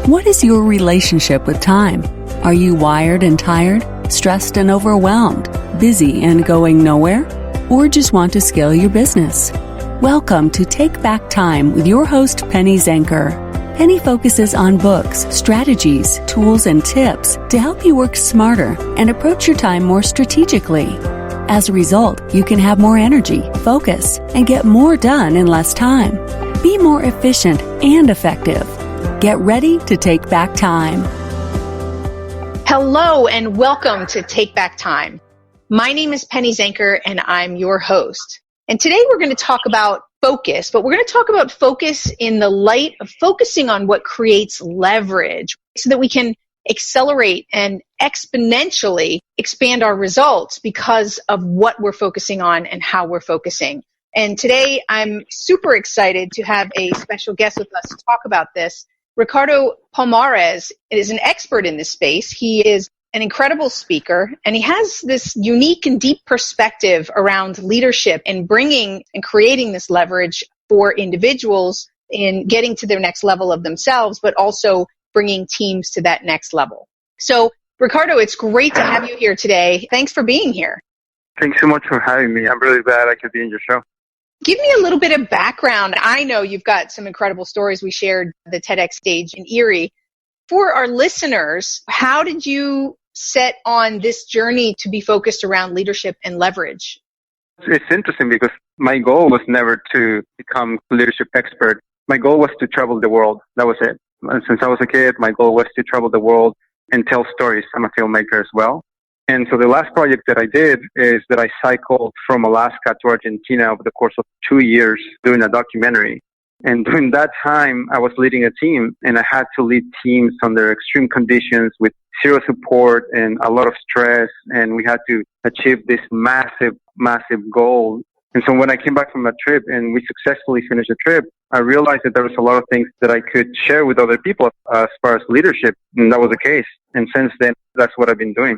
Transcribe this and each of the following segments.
What is your relationship with time? Are you wired and tired, stressed and overwhelmed, busy and going nowhere? Or just want to scale your business? Welcome to Take Back Time with your host, Penny Zenker. Penny focuses on books, strategies, tools, and tips to help you work smarter and approach your time more strategically. As a result, you can have more energy, focus, and get more done in less time. Be more efficient and effective. Get ready to take back time. Hello and welcome to Take Back Time. My name is Penny Zenker and I'm your host. And today we're going to talk about focus, but we're going to talk about focus in the light of focusing on what creates leverage so that we can accelerate and exponentially expand our results because of what we're focusing on and how we're focusing. And today I'm super excited to have a special guest with us to talk about this. Ricardo Palomares is an expert in this space. He is an incredible speaker, and he has this unique and deep perspective around leadership and bringing and creating this leverage for individuals in getting to their next level of themselves, but also bringing teams to that next level. So, Ricardo, it's great to have you here today. Thanks for being here. Thanks so much for having me. I'm really glad I could be in your show. Give me a little bit of background. I know you've got some incredible stories. We shared the TEDx stage in Erie. For our listeners, how did you set on this journey to be focused around leadership and leverage? It's interesting because my goal was never to become a leadership expert. My goal was to travel the world. That was it. And since I was a kid, my goal was to travel the world and tell stories. I'm a filmmaker as well. And so the last project that I did is that I cycled from Alaska to Argentina over the course of 2 years doing a documentary. And during that time, I was leading a team, and I had to lead teams under extreme conditions with zero support and a lot of stress. And we had to achieve this massive goal. And so when I came back from that trip and we successfully finished the trip, I realized that there was a lot of things that I could share with other people as far as leadership. And that was the case. And since then, that's what I've been doing.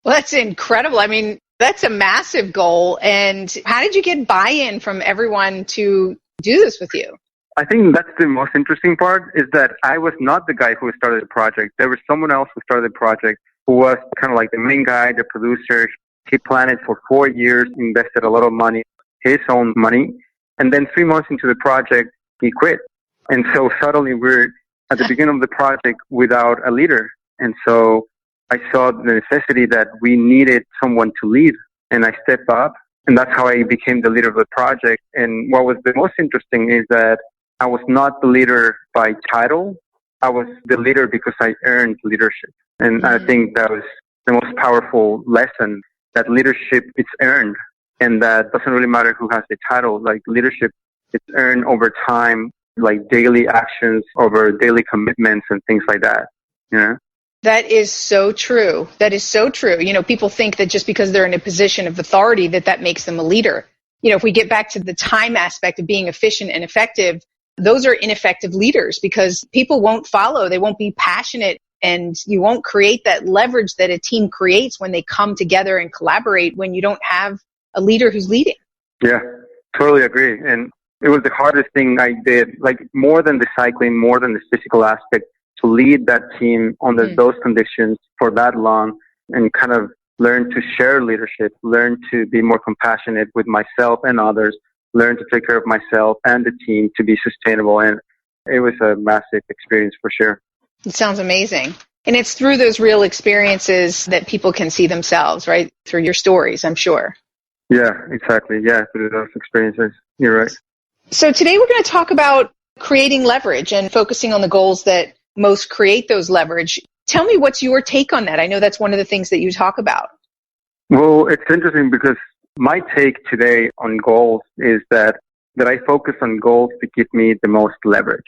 Well, that's incredible. I mean, that's a massive goal. And how did you get buy-in from everyone to do this with you? I think that's the most interesting part, is that I was not the guy who started the project. There was someone else who started the project who was kind of like the main guy, the producer. He planned it for 4 years, invested a lot of money, his own money. And then 3 months into the project, he quit. And so suddenly we're at the beginning of the project without a leader. And so I saw the necessity that we needed someone to lead, and I stepped up, and that's how I became the leader of the project. And what was the most interesting is that I was not the leader by title. I was the leader because I earned leadership. And I think that was the most powerful lesson, that leadership is earned, and that doesn't really matter who has the title. Like leadership, it's earned over time, like daily actions over daily commitments and things like that, you know? That is so true. That is so true. You know, people think that just because they're in a position of authority that makes them a leader. You know, if we get back to the time aspect of being efficient and effective, those are ineffective leaders because people won't follow. They won't be passionate, and you won't create that leverage that a team creates when they come together and collaborate when you don't have a leader who's leading. Yeah, totally agree. And it was the hardest thing I did, like more than the cycling, more than the physical aspect, to lead that team under those conditions for that long and kind of learn to share leadership, learn to be more compassionate with myself and others, learn to take care of myself and the team to be sustainable. And it was a massive experience for sure. It sounds amazing. And it's through those real experiences that people can see themselves, right? Through your stories, I'm sure. Yeah, exactly. Yeah, through those experiences. You're right. So today we're going to talk about creating leverage and focusing on the goals that most create those leverage. Tell me, what's your take on that? I know that's one of the things that you talk about. Well, it's interesting because my take today on goals is that I focus on goals to give me the most leverage.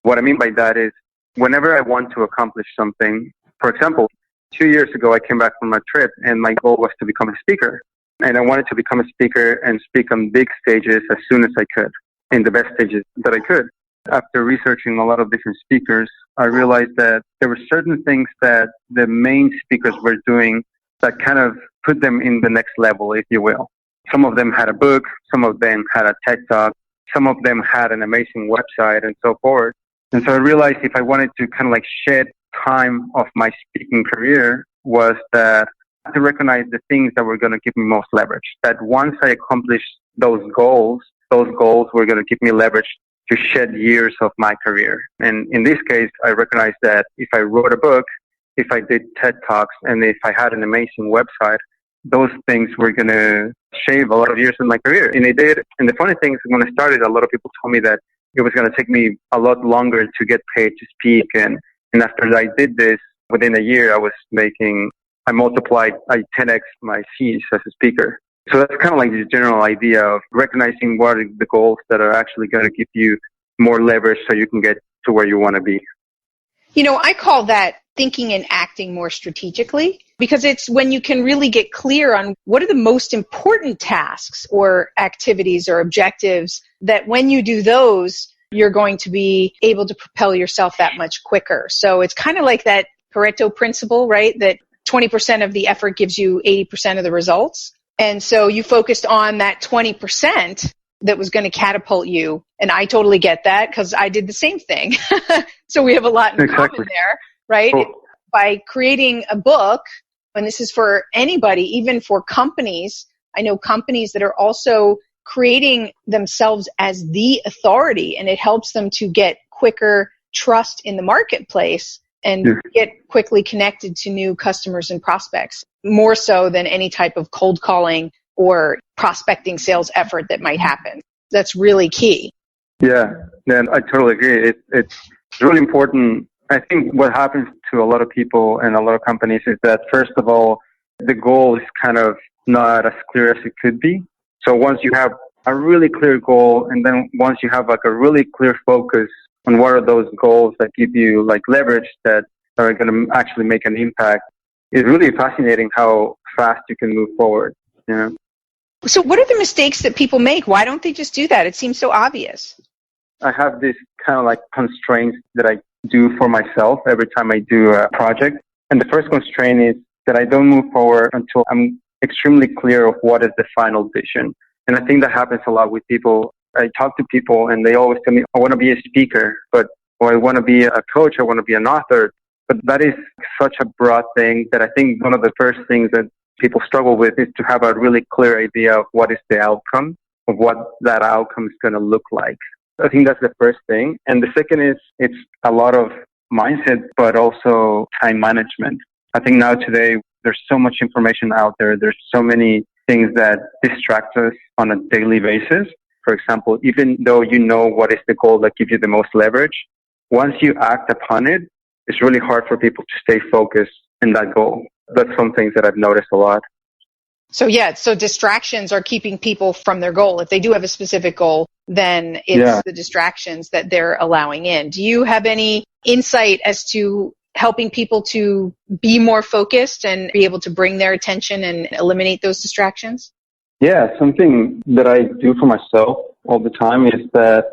What I mean by that is whenever I want to accomplish something, for example, 2 years ago, I came back from a trip and my goal was to become a speaker. And I wanted to become a speaker and speak on big stages as soon as I could, in the best stages that I could. After researching a lot of different speakers, I realized that there were certain things that the main speakers were doing that kind of put them in the next level, if you will. Some of them had a book, some of them had a TED Talk, some of them had an amazing website and so forth. And so I realized if I wanted to kind of like shed time of my speaking career was that to recognize the things that were going to give me most leverage. That once I accomplished those goals were going to give me leverage to shed years of my career. And in this case, I recognized that if I wrote a book, if I did TED Talks, and if I had an amazing website, those things were going to shave a lot of years in my career. And it did. And the funny thing is, when I started, a lot of people told me that it was going to take me a lot longer to get paid to speak. And after I did this, within a year, I multiplied, I 10x my fees as a speaker. So that's kind of like the general idea of recognizing what are the goals that are actually going to give you more leverage so you can get to where you want to be. You know, I call that thinking and acting more strategically, because it's when you can really get clear on what are the most important tasks or activities or objectives that when you do those, you're going to be able to propel yourself that much quicker. So it's kind of like that Pareto principle, right? That 20% of the effort gives you 80% of the results. And so you focused on that 20% that was going to catapult you. And I totally get that because I did the same thing. So we have a lot in common there, right? Cool. By creating a book, and this is for anybody, even for companies. I know companies that are also creating themselves as the authority, and it helps them to get quicker trust in the marketplace and get quickly connected to new customers and prospects, more so than any type of cold calling or prospecting sales effort that might happen. That's really key. Yeah, I totally agree. It's really important. I think what happens to a lot of people and a lot of companies is that, first of all, the goal is kind of not as clear as it could be. So once you have a really clear goal, and then once you have like a really clear focus on what are those goals that give you like leverage that are going to actually make an impact, it's really fascinating how fast you can move forward. You know? So what are the mistakes that people make? Why don't they just do that? It seems so obvious. I have this kind of like constraints that I do for myself every time I do a project. And the first constraint is that I don't move forward until I'm extremely clear of what is the final vision. And I think that happens a lot with people. I talk to people and they always tell me, I want to be a speaker, or I want to be a coach, I want to be an author. But that is such a broad thing that I think one of the first things that people struggle with is to have a really clear idea of what is the outcome, of what that outcome is going to look like. I think that's the first thing. And the second is it's a lot of mindset, but also time management. I think now today, there's so much information out there. There's so many things that distract us on a daily basis. For example, even though you know what is the goal that gives you the most leverage, once you act upon it, it's really hard for people to stay focused in that goal. That's some things that I've noticed a lot. So distractions are keeping people from their goal. If they do have a specific goal, then it's the distractions that they're allowing in. Do you have any insight as to helping people to be more focused and be able to bring their attention and eliminate those distractions? Yeah, something that I do for myself all the time is that,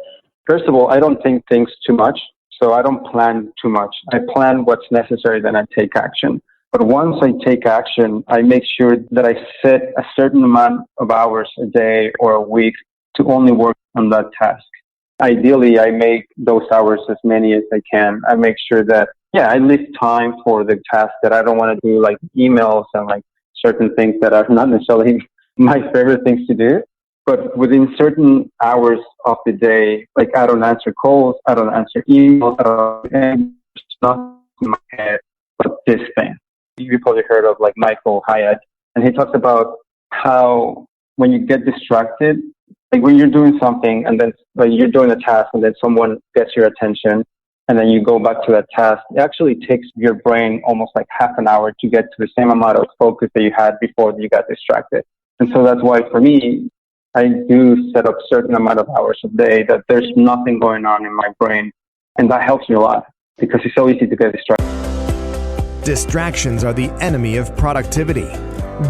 first of all, I don't think things too much. So I don't plan too much. I plan what's necessary, then I take action. But once I take action, I make sure that I set a certain amount of hours a day or a week to only work on that task. Ideally, I make those hours as many as I can. I make sure that, I leave time for the tasks that I don't want to do, like emails and like certain things that are not necessarily my favorite things to do. But within certain hours of the day, like I don't answer calls, I don't answer emails, and it's not in my head, but this thing. You probably heard of like Michael Hyatt, and he talks about how when you get distracted, like when you're doing something and then like you're doing a task and then someone gets your attention and then you go back to that task, it actually takes your brain almost like half an hour to get to the same amount of focus that you had before you got distracted. And so that's why for me, I do set up a certain amount of hours a day that there's nothing going on in my brain. And that helps me a lot because it's so easy to get distracted. Distractions are the enemy of productivity.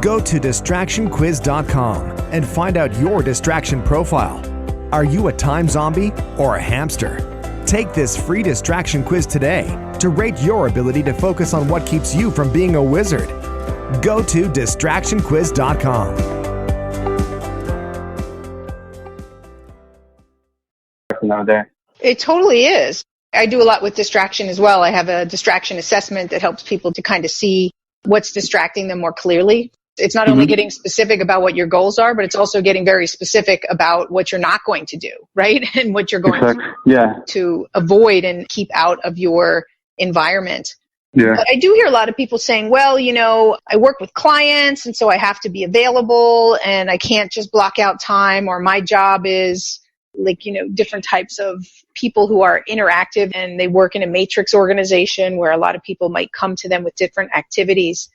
Go to distractionquiz.com and find out your distraction profile. Are you a time zombie or a hamster? Take this free distraction quiz today to rate your ability to focus on what keeps you from being a wizard. Go to distractionquiz.com. It totally is. I do a lot with distraction as well. I have a distraction assessment that helps people to kind of see what's distracting them more clearly. It's not only getting specific about what your goals are, but it's also getting very specific about what you're not going to do, right? And what you're going to avoid and keep out of your environment. Yeah. But I do hear a lot of people saying, well, I work with clients and so I have to be available and I can't just block out time, or my job is different types of people who are interactive and they work in a matrix organization where a lot of people might come to them with different activities.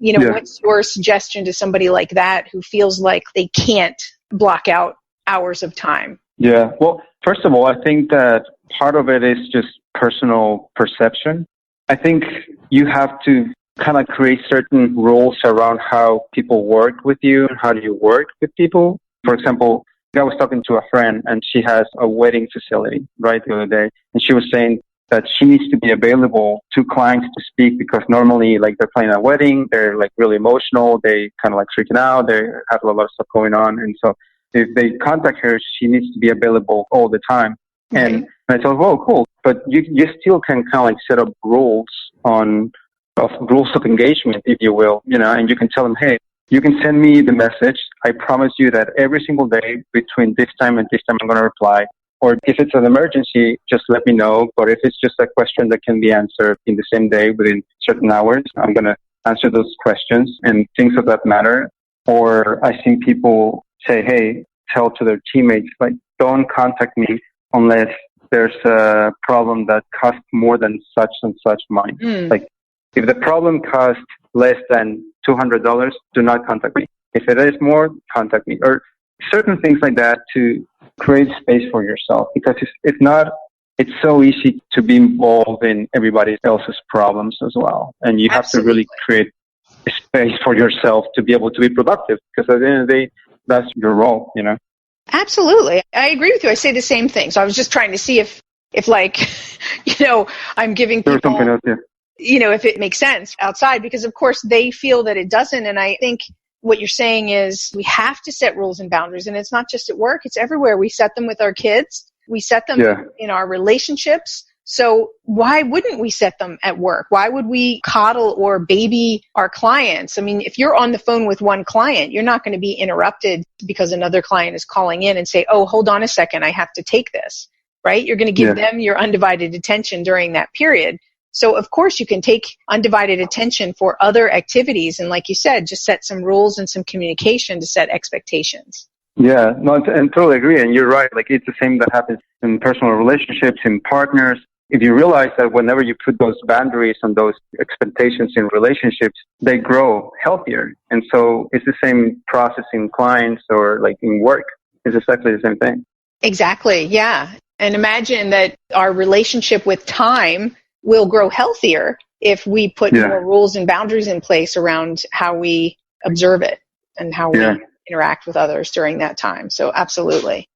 What's your suggestion to somebody like that who feels like they can't block out hours of time? Yeah. Well, first of all, I think that part of it is just personal perception. I think you have to kind of create certain rules around how people work with you and how do you work with people. For example, I was talking to a friend and she has a wedding facility, right, the other day. And she was saying that she needs to be available to clients to speak because normally they're planning a wedding, they're really emotional, they kind of freaking out, they have a lot of stuff going on. And so if they contact her, she needs to be available all the time. Okay. And I thought, well, cool. But you still can kind of set up rules of engagement, if you will, and you can tell them, hey, you can send me the message. I promise you that every single day between this time and this time, I'm going to reply. Or if it's an emergency, just let me know. But if it's just a question that can be answered in the same day within certain hours, I'm going to answer those questions and things of that matter. Or I've seen people say, hey, tell to their teammates, don't contact me unless there's a problem that costs more than such and such money. If the problem costs less than $200, do not contact me. If it is more, contact me. Or certain things like that to create space for yourself, because it's so easy to be involved in everybody else's problems as well. And you have to really create space for yourself to be able to be productive, because at the end of the day, that's your role, Absolutely. I agree with you. I say the same thing. So I was just trying to see if I'm giving people, something else, if it makes sense outside, because of course they feel that it doesn't. And I think what you're saying is we have to set rules and boundaries, and it's not just at work, it's everywhere. We set them with our kids. We set them in our relationships. So why wouldn't we set them at work? Why would we coddle or baby our clients? I mean, if you're on the phone with one client, you're not going to be interrupted because another client is calling in and say, oh, hold on a second, I have to take this, right? You're going to give them your undivided attention during that period. So of course you can take undivided attention for other activities. And like you said, just set some rules and some communication to set expectations. Yeah, no, and totally agree. And you're right. It's the same that happens in personal relationships, in partners. If you realize that whenever you put those boundaries and those expectations in relationships, they grow healthier. And so it's the same process in clients or in work. It's exactly the same thing. Exactly. Yeah. And imagine that our relationship with time will grow healthier if we put more rules and boundaries in place around how we observe it and how we interact with others during that time. So absolutely.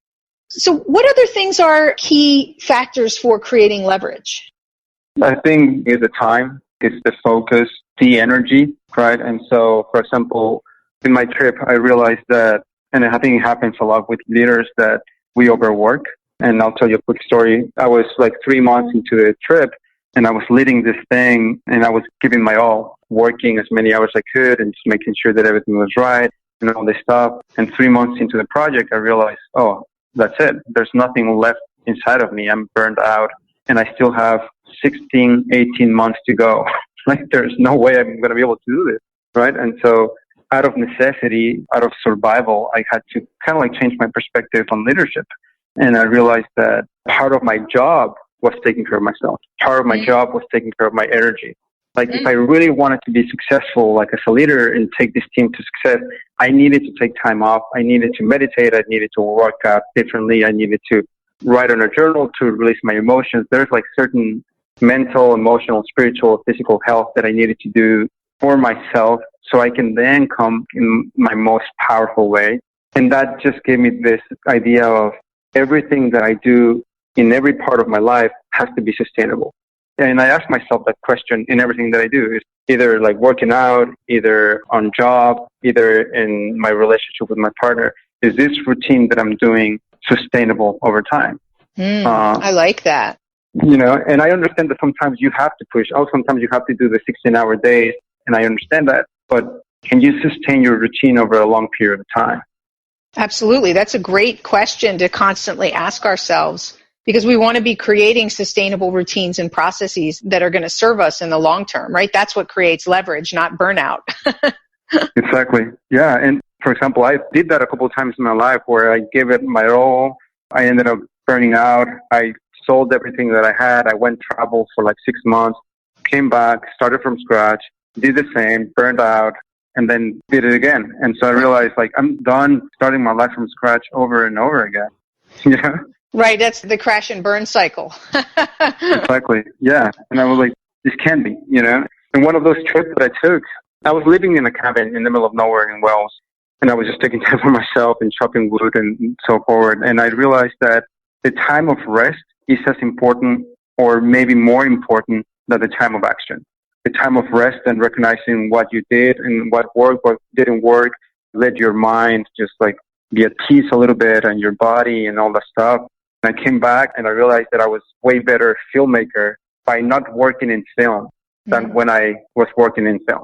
So what other things are key factors for creating leverage? I think it's the time, it's the focus, the energy, right? And so, for example, in my trip, I realized that, and I think it happens a lot with leaders, that we overwork. And I'll tell you a quick story. I was 3 months into the trip, and I was leading this thing, and I was giving my all, working as many hours as I could and just making sure that everything was right and all this stuff. And 3 months into the project, I realized, oh, that's it. There's nothing left inside of me. I'm burned out, and I still have 16, 18 months to go. There's no way I'm going to be able to do this, right? And so out of necessity, out of survival, I had to kind of change my perspective on leadership. And I realized that part of my job was taking care of myself. Part of my job was taking care of my energy. If I really wanted to be successful, as a leader and take this team to success, I needed to take time off. I needed to meditate. I needed to work out differently. I needed to write on a journal to release my emotions. There's certain mental, emotional, spiritual, physical health that I needed to do for myself so I can then come in my most powerful way. And that just gave me this idea of everything that I do in every part of my life has to be sustainable. And I ask myself that question in everything that I do. It's either working out, either on job, either in my relationship with my partner. Is this routine that I'm doing sustainable over time? I like that. And I understand that sometimes you have to push. Oh, sometimes you have to do the 16-hour days, and I understand that. But can you sustain your routine over a long period of time? Absolutely. That's a great question to constantly ask ourselves, because we want to be creating sustainable routines and processes that are going to serve us in the long term, right? That's what creates leverage, not burnout. Exactly. Yeah. And for example, I did that a couple of times in my life where I gave it my all. I ended up burning out. I sold everything that I had. I went travel for like 6 months, came back, started from scratch, did the same, burned out, and then did it again. And so I realized, like, I'm done starting my life from scratch over and over again. Right. That's the crash and burn cycle. Exactly. Yeah. And I was like, this can't be, And one of those trips that I took, I was living in a cabin in the middle of nowhere in Wales. And I was just taking time for myself and chopping wood and so forth. And I realized that the time of rest is as important, or maybe more important, than the time of action. The time of rest and recognizing what you did and what worked, what didn't work. Let your mind just like be at peace a little bit, and your body and all that stuff. And I came back and I realized that I was way better filmmaker by not working in film than when I was working in film.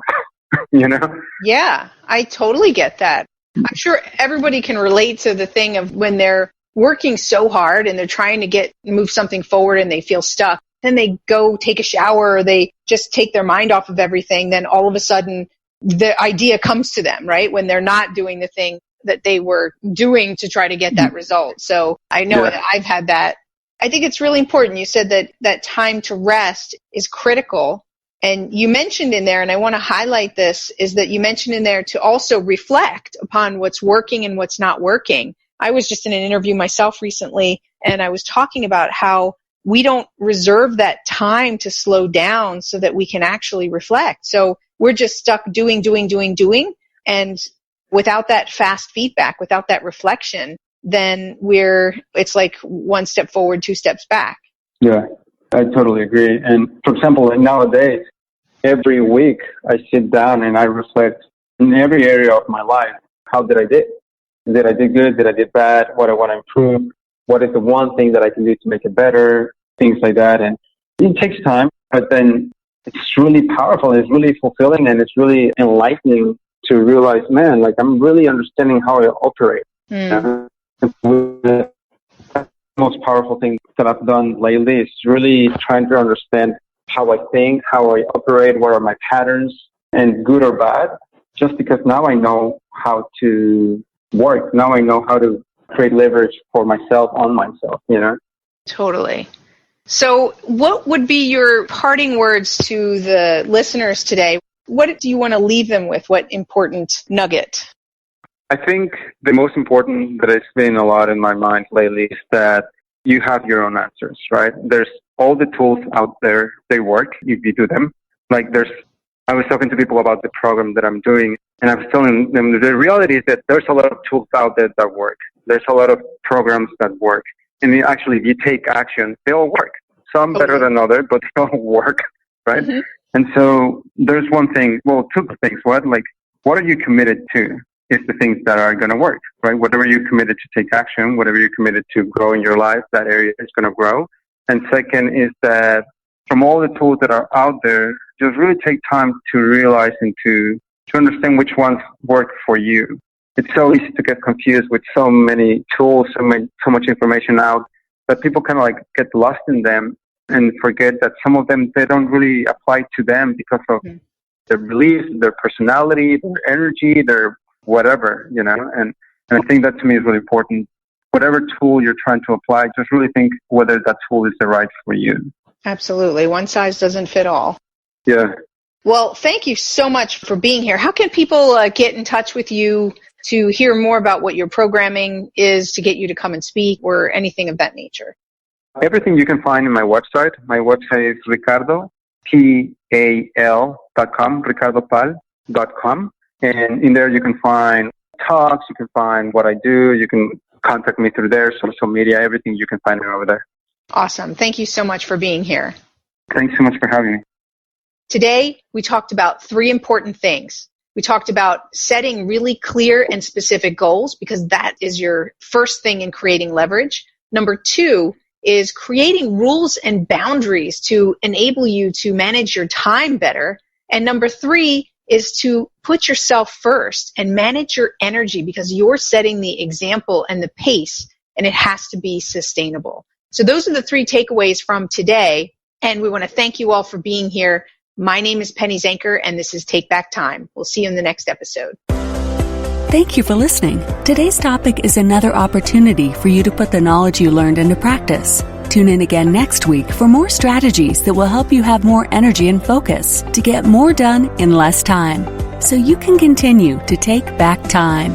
Yeah, I totally get that. I'm sure everybody can relate to the thing of when they're working so hard and they're trying to move something forward and they feel stuck. Then they go take a shower, or they just take their mind off of everything. Then all of a sudden the idea comes to them, right? When they're not doing the thing that they were doing to try to get that result. So I know that I've had that. I think it's really important. You said that time to rest is critical. And you mentioned in there, and I want to highlight this, is that you mentioned in there to also reflect upon what's working and what's not working. I was just in an interview myself recently, and I was talking about how we don't reserve that time to slow down so that we can actually reflect. So we're just stuck doing. And without that fast feedback, without that reflection, then it's like one step forward, 2 steps back. Yeah, I totally agree. And for example, nowadays, every week I sit down and I reflect in every area of my life. How did I do? Did I do good? Did I do bad? What I want to improve? What is the one thing that I can do to make it better? Things like that. And it takes time, but then it's really powerful. It's really fulfilling, and it's really enlightening to realize, man, like I'm really understanding how I operate. The most powerful thing that I've done lately is really trying to understand how I think, how I operate, what are my patterns, and good or bad, just because now I know how to work. Now I know how to create leverage for myself on myself, Totally. So what would be your parting words to the listeners today? What do you want to leave them with? What important nugget? I think the most important that has been a lot in my mind lately is that you have your own answers, right? There's all the tools out there. They work if you do them. I was talking to people about the program that I'm doing, and I was telling them the reality is that there's a lot of tools out there that work. There's a lot of programs that work. And actually, if you take action, they all work. Some better than others, but they all work, right? Mm-hmm. And so there's one thing, two things. What are you committed to is the things that are going to work, right? Whatever you're committed to take action, whatever you're committed to grow in your life, that area is going to grow. And second is that from all the tools that are out there, just really take time to realize and to understand which ones work for you. It's so easy to get confused with so many tools, so much information out, that people kind of get lost in them and forget that some of them, they don't really apply to them because of their beliefs, their personality, their energy, their whatever, and I think that to me is really important. Whatever tool you're trying to apply, just really think whether that tool is the right for you. Absolutely. One size doesn't fit all. Yeah. Well, thank you so much for being here. How can people get in touch with you to hear more about what your programming is, to get you to come and speak, or anything of that nature? Everything you can find in my website. My website is Ricardo, Pal.com, RicardoPal.com. And in there you can find talks, you can find what I do, you can contact me through there, social media, everything you can find over there. Awesome. Thank you so much for being here. Thanks so much for having me. Today, we talked about 3 important things. We talked about setting really clear and specific goals, because that is your first thing in creating leverage. Number 2 is creating rules and boundaries to enable you to manage your time better. And number 3 is to put yourself first and manage your energy, because you're setting the example and the pace, and it has to be sustainable. So those are the 3 takeaways from today. And we want to thank you all for being here. My name is Penny Zanker, and this is Take Back Time. We'll see you in the next episode. Thank you for listening. Today's topic is another opportunity for you to put the knowledge you learned into practice. Tune in again next week for more strategies that will help you have more energy and focus to get more done in less time, so you can continue to take back time.